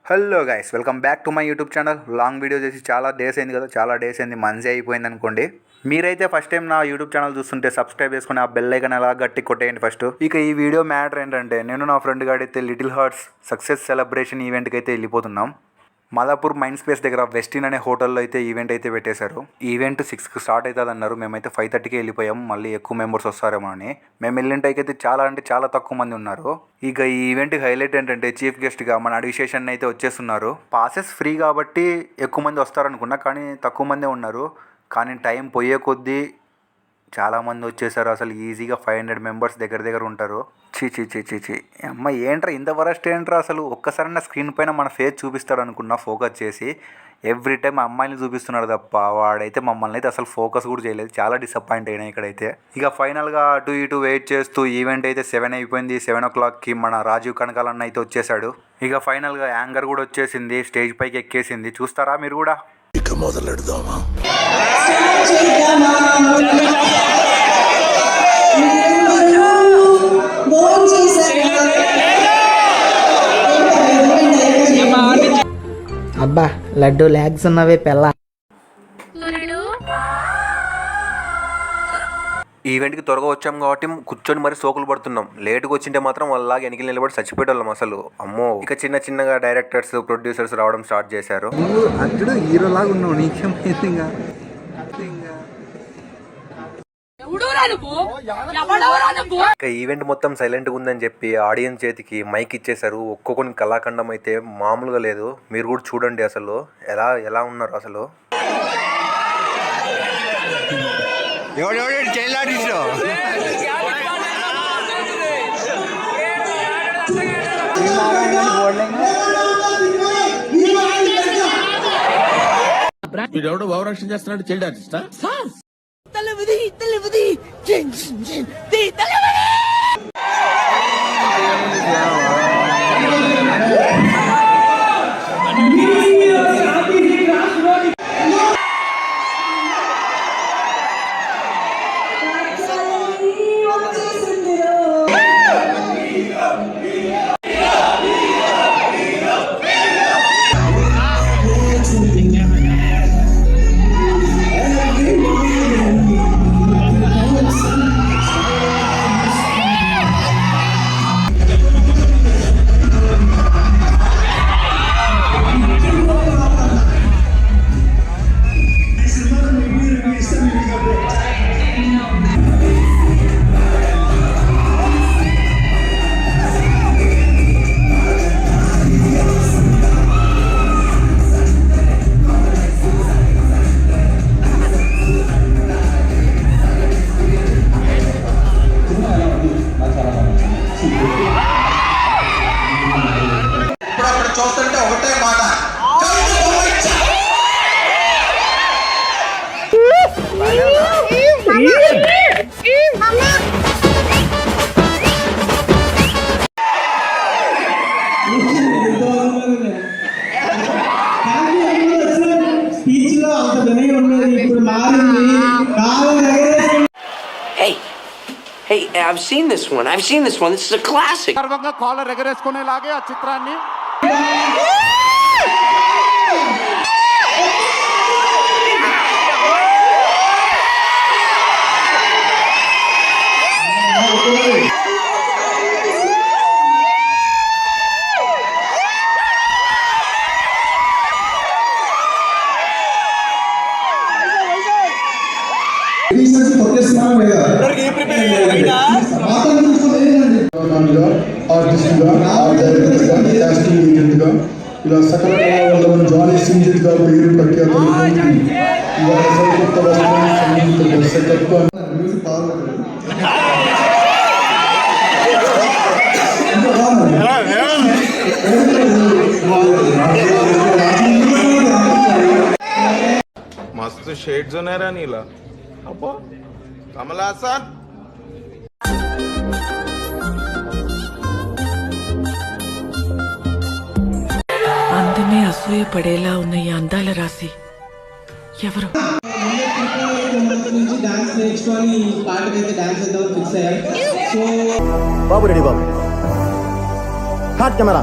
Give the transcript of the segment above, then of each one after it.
Hello guys, welcome back to my YouTube channel. Long video చేసి చాలా days అయింది కదా, చాలా డేస్ అయింది, మంచి అయిపోయింది అనుకోండి. మీరైతే ఫస్ట్ టైం నా యూట్యూబ్ ఛానల్ చూస్తుంటే సబ్స్క్రైబ్ చేసుకుని ఆ బెల్ ఐకాన్ అలా గట్టి కొట్టేయండి ఫస్ట్. ఇక ఈ వీడియో మ్యాటర్ ఏంటంటే, నేను నా ఫ్రెండ్ గాడైతే లిటిల్ హార్ట్స్ సక్సెస్ సెలబ్రేషన్ ఈవెంట్కి అయితే వెళ్ళిపోతున్నాం. మాదాపూర్ మైండ్ స్పేస్ దగ్గర వెస్టిన్ అనే హోటల్లో అయితే ఈవెంట్ అయితే పెట్టేశారు. ఈవెంట్ 6కి స్టార్ట్ అవుతుంది అన్నారు. మేమైతే 5:30కి వెళ్ళిపోయాం, మళ్ళీ ఎక్కువ మెంబర్స్ వస్తారేమో అని. మేము వెళ్ళింటైతే చాలా అంటే చాలా తక్కువ మంది ఉన్నారు. ఇక ఈ ఈవెంట్కి హైలైట్ ఏంటంటే, చీఫ్ గెస్ట్గా మన అడివిశేషన్ అయితే వచ్చేస్తున్నారు. పాసెస్ ఫ్రీ కాబట్టి ఎక్కువ మంది వస్తారనుకున్నా, కానీ తక్కువ మందే ఉన్నారు. కానీ టైం పోయే కొద్దీ చాలామంది వచ్చేసారు. అసలు ఈజీగా 500 మెంబర్స్ దగ్గర ఉంటారు. చీ అమ్మ, ఏంట్రా ఇంత వరస్ట్ ఏంట్రా అసలు. ఒక్కసారి నా స్క్రీన్ పైన మన ఫేస్ చూపిస్తాడు అనుకున్నా ఫోకస్ చేసి. ఎవ్రీ టైం అమ్మాయిని చూపిస్తున్నాడు తప్ప వాడైతే మమ్మల్ని అయితే అసలు ఫోకస్ కూడా చేయలేదు. చాలా డిసప్పాయింట్ అయినా ఇక్కడైతే. ఇక ఫైనల్గా అటు ఇటు వెయిట్ చేస్తూ ఈవెంట్ అయితే 7 అయిపోయింది. 7 o'clockకి మన రాజీవ్ కనకాలన్న అయితే వచ్చేసాడు. ఇక ఫైనల్గా యాంకర్ కూడా వచ్చేసింది, స్టేజ్ పైకి ఎక్కేసింది. చూస్తారా మీరు కూడా? ఇక మొదలెడదామా? అబ్బా లడ్డు లాగ్స్ ఉన్నవే పెళ్ళ. ఈవెంట్కి త్వరగా వచ్చాం కాబట్టి కూర్చొని మరి సోకులు పడుతున్నాం. లేటుగా వచ్చింటే మాత్రం వాళ్ళలాగా వెనక్కి నిలబడి చచ్చిపోయేవాళ్ళం అసలు. అమ్మో, ఇక చిన్నగా డైరెక్టర్స్ ప్రొడ్యూసర్స్ రావడం స్టార్ట్ చేశారు. అప్పుడు హీరోలాగా ఉన్నావు, నీకేమైంది? ఇక ఈవెంట్ మొత్తం సైలెంట్గా ఉందని చెప్పి ఆడియన్స్ చేతికి మైక్ ఇచ్చేశారు. ఒక్కొక్కని కళాఖండం అయితే మామూలుగా లేదు. మీరు కూడా చూడండి అసలు ఎలా ఉన్నారు అసలు. వీడెవడో భావరక్షణ చేస్తున్నాడు, చైల్డ్ ఆర్టిస్టా? చూస్తుంటే ఒకటే మాట, స్పీచ్ లో అంత వినయం ఉన్నది, ఇప్పుడు మారింది. Hey, I've seen this one. This is a classic. సర్వంగా కాలర్ ఎగరేసుకునేలాగే ఆ చిత్రాన్ని ఇలా సకల జానీ సింజిత్ గా పేరు ప్రఖ్యాతం. मस्त शेड्स ఉన్నాయరా నీలా. అబ్బా కమల్ హాసన్. అందమే అసూయ పడేలా ఉన్న ఈ అందాల రాశి ఎవరు? బాబు రెడీ బాబు. Hot camera.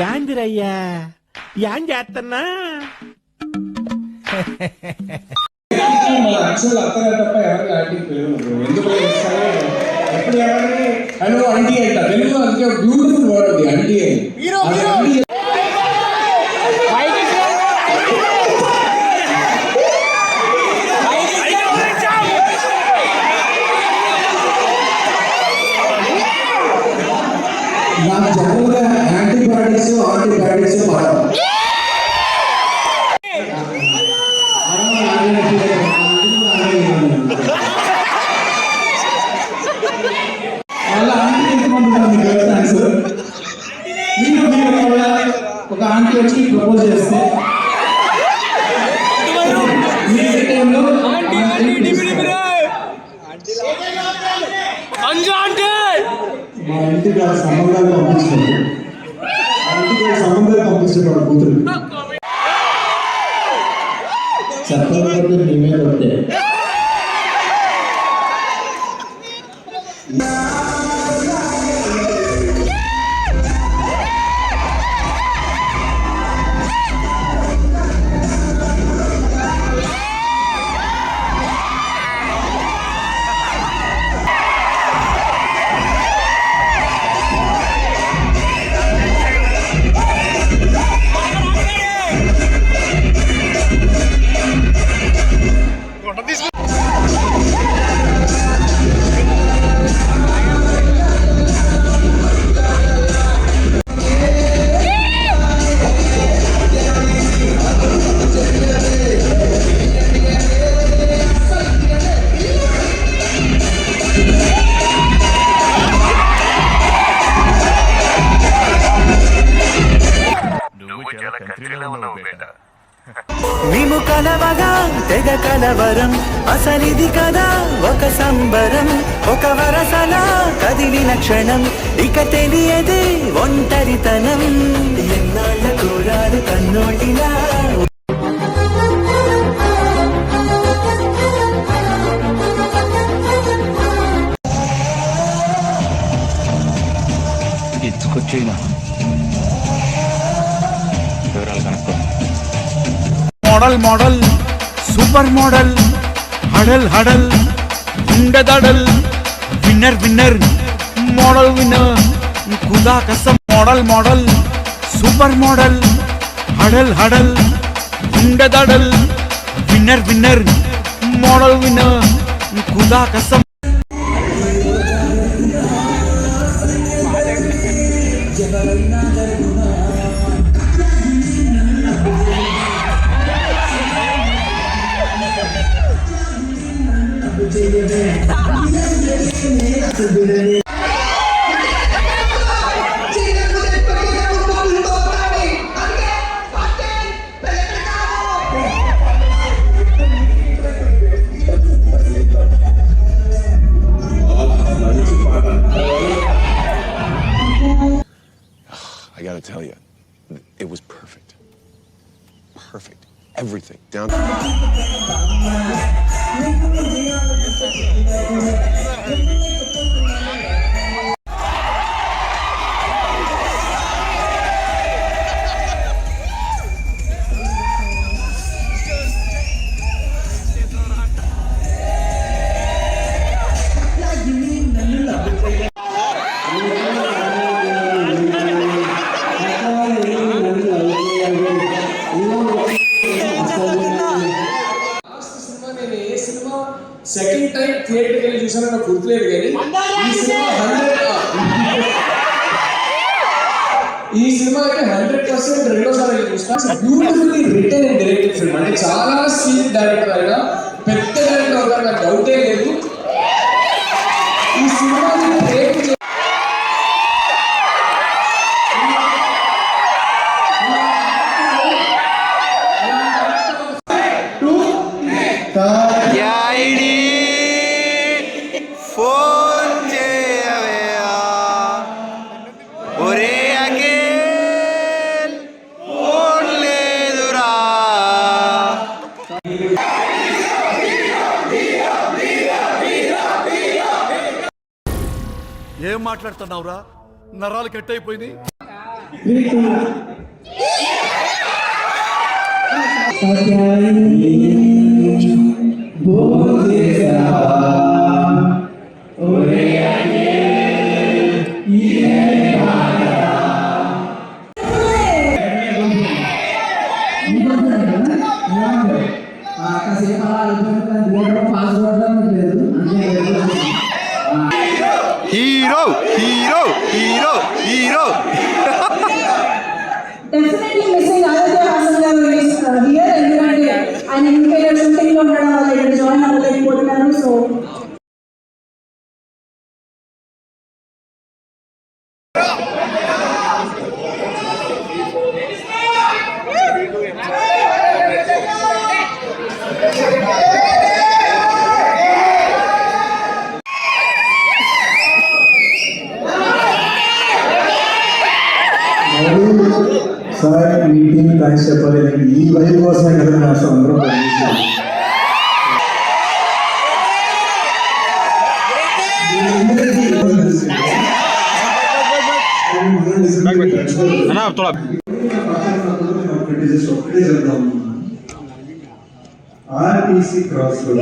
యాందిరయ్యా యాం చేస్తున్నా యాక్చువల్ అత్తగారు తప్ప ఎవరికి ఆంటీ పిల్లలు ఎందుకు ఇస్తారో ఎప్పుడు ఎవరిని హలో అంటీ అంట తెలుగు అందుకే బ్యూటిఫుల్ వర్డ్ అది అంటీ అని అది అంటీ నాకు జనరల్గా యాంటీబయాటిక్స్ ఆంటీబయాటిక్స్ పడవు ఒక ఆంటీ వచ్చి ప్రపోజ్ చేస్తే మా ఇంటికి ఆ సంబంధాలు పంపించారు కూతురు చెప్పకపోతే మీ మీద వస్తే మేము కలవగా తెగ కలవరం అసలిది కదా ఒక సంబరం ఒక వరసలా కదిలిన క్షణం ఇక తెలియదే ఒంటరితనం ఎన్నాళ్ళ కోరాలు కన్నోటిలా ఎత్తుకొచ్చేనా వివరాలు కనుక్కో మోడల్ మోడల్ సూపర్ మోడల్ హడల్ హడల్ ఉండదడల్ విన్నర్ విన్నర్ మోడల్ విన్నర్ ఖుదా కసమ్ మోడల్ మోడల్ సూపర్ మోడల్ హడల్ హడల్ ఉండదడల్ విన్నర్ విన్నర్ మోడల్ విన్నర్ ఖుదా కసమ్ I gotta tell you, it was perfect. Perfect. Everything. Down second time థియేటర్కి వెళ్ళి చూసాను నాకు గుర్తులేదు కానీ ఈ సినిమా అయితే 100% రెండోసారి చూస్తాను. Beautifully written and directed film. అంటే చాలా సీన్ డైరెక్టర్ అయినా పెద్ద డైరెక్టర్ అవుతారు, నాకు డౌటే లేదు. ఈ సినిమాని బ్రేక్ ఫోన్ చేయవే ఒరే అఖిల్ ఫోన్ లేదురా. ఏం మాట్లాడుతున్నావురా? నరాలు కట్ అయిపోయింది. Hero hero hero hero. Definitely missing Aditya Hasan garu is here ఎందుకంటే ఆయన ఇంకా షూటింగ్ లో ఉండడం వల్ల ఇక్కడ జాయిన్ అవ్వలేకపోతున్నారు. సో సార్ మీటింగ్ థ్యాంక్స్ చెప్పాలి. ఈ వైపు కోసమే కదా నేను అసలు అందరం పనిచేసాను. ఆర్టీసీ క్రాస్ రోడ్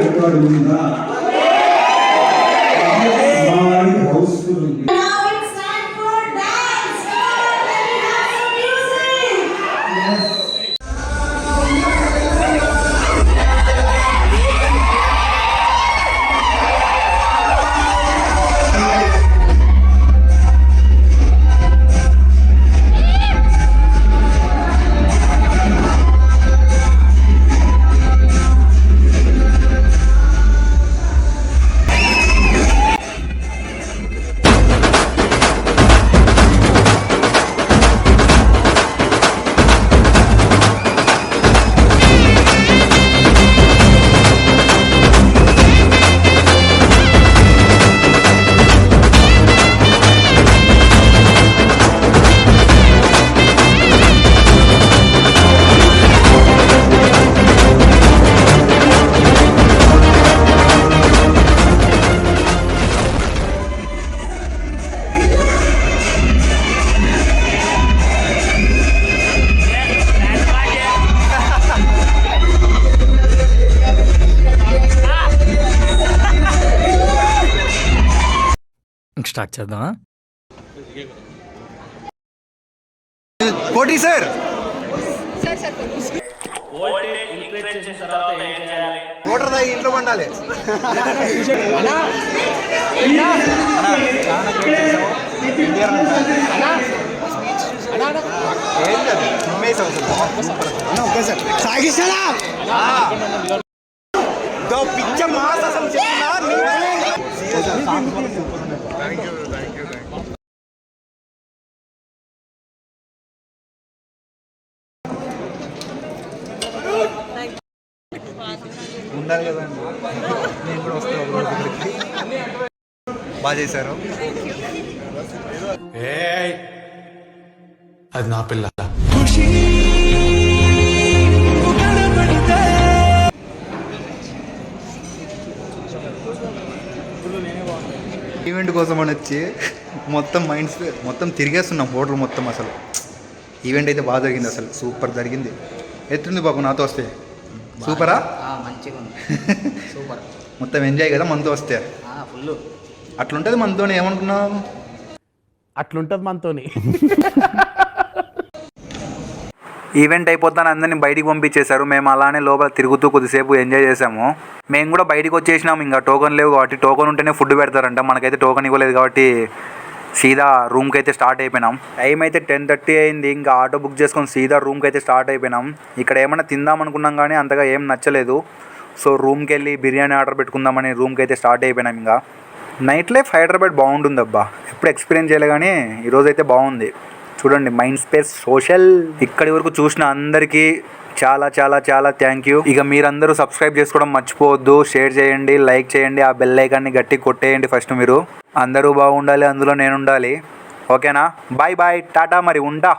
రికార్డు ఉందా? హౌస్ఫుల్ ఉంది. స్టార్ట్ చేద్దామా? కోటి సార్ మోటార్ దాగి ఇంట్లో పండాలి. పిచ్చ మాస్ అసలు ఉండాలి కదండి. నేను కూడా వస్తాను. బాగా చేశారు. అది నా పిల్ల. ఈవెంట్ కోసం అని వచ్చి మొత్తం మొత్తం తిరిగేస్తున్నాం హోటల్ మొత్తం. అసలు ఈవెంట్ అయితే బాగా జరిగింది, అసలు సూపర్ జరిగింది. ఎత్తుంది బాబు నాతో వస్తే. సూపరా? మంచిగా ఉంది. సూపర్. మొత్తం ఎంజాయ్ కదా మనతో వస్తే. ఫుల్ అట్లుంటుంది మనతోనే. ఏమనుకున్నావు? అట్లుంటది మనతోని. ఈవెంట్ అయిపోతాను అందరినీ బయటికి పంపించేశారు. మేము అలానే లోపల తిరుగుతూ కొద్దిసేపు ఎంజాయ్ చేసాము. మేము కూడా బయటికి వచ్చేసినాము. ఇంకా టోకన్ లేవు కాబట్టి, టోకన్ ఉంటేనే ఫుడ్ పెడతారంట. మనకైతే టోకన్ ఇవ్వలేదు కాబట్టి సీదా రూమ్కి అయితే స్టార్ట్ అయిపోయినాం. టైం అయితే 10:30 అయింది. ఇంకా ఆటో బుక్ చేసుకొని సీదా రూమ్కి అయితే స్టార్ట్ అయిపోయినాం. ఇక్కడ ఏమైనా తిందాం అనుకున్నాం కానీ అంతగా ఏం నచ్చలేదు. సో రూమ్కి వెళ్ళి బిర్యానీ ఆర్డర్ పెట్టుకుందామని రూమ్కి అయితే స్టార్ట్ అయిపోయినాం. ఇంకా నైట్ లైఫ్ హైదరాబాద్ బాగుంటుంది అబ్బా. ఎప్పుడు ఎక్స్పీరియన్స్ చేయలే కానీ ఈరోజు అయితే బాగుంది. చూడండి మైండ్ స్పేస్ సోషల్. ఇక్కడి వరకు చూసిన అందరికీ చాలా చాలా చాలా థ్యాంక్ యూ. ఇక మీరందరూ సబ్స్క్రైబ్ చేసుకోవడం మర్చిపోవద్దు. షేర్ చేయండి, లైక్ చేయండి, ఆ బెల్ ఐకాన్ని గట్టి కొట్టేయండి. ఫస్ట్ మీరు అందరూ బాగుండాలి, అందులో నేను ఉండాలి. ఓకేనా? బాయ్ బాయ్, టాటా, మరి ఉంటా.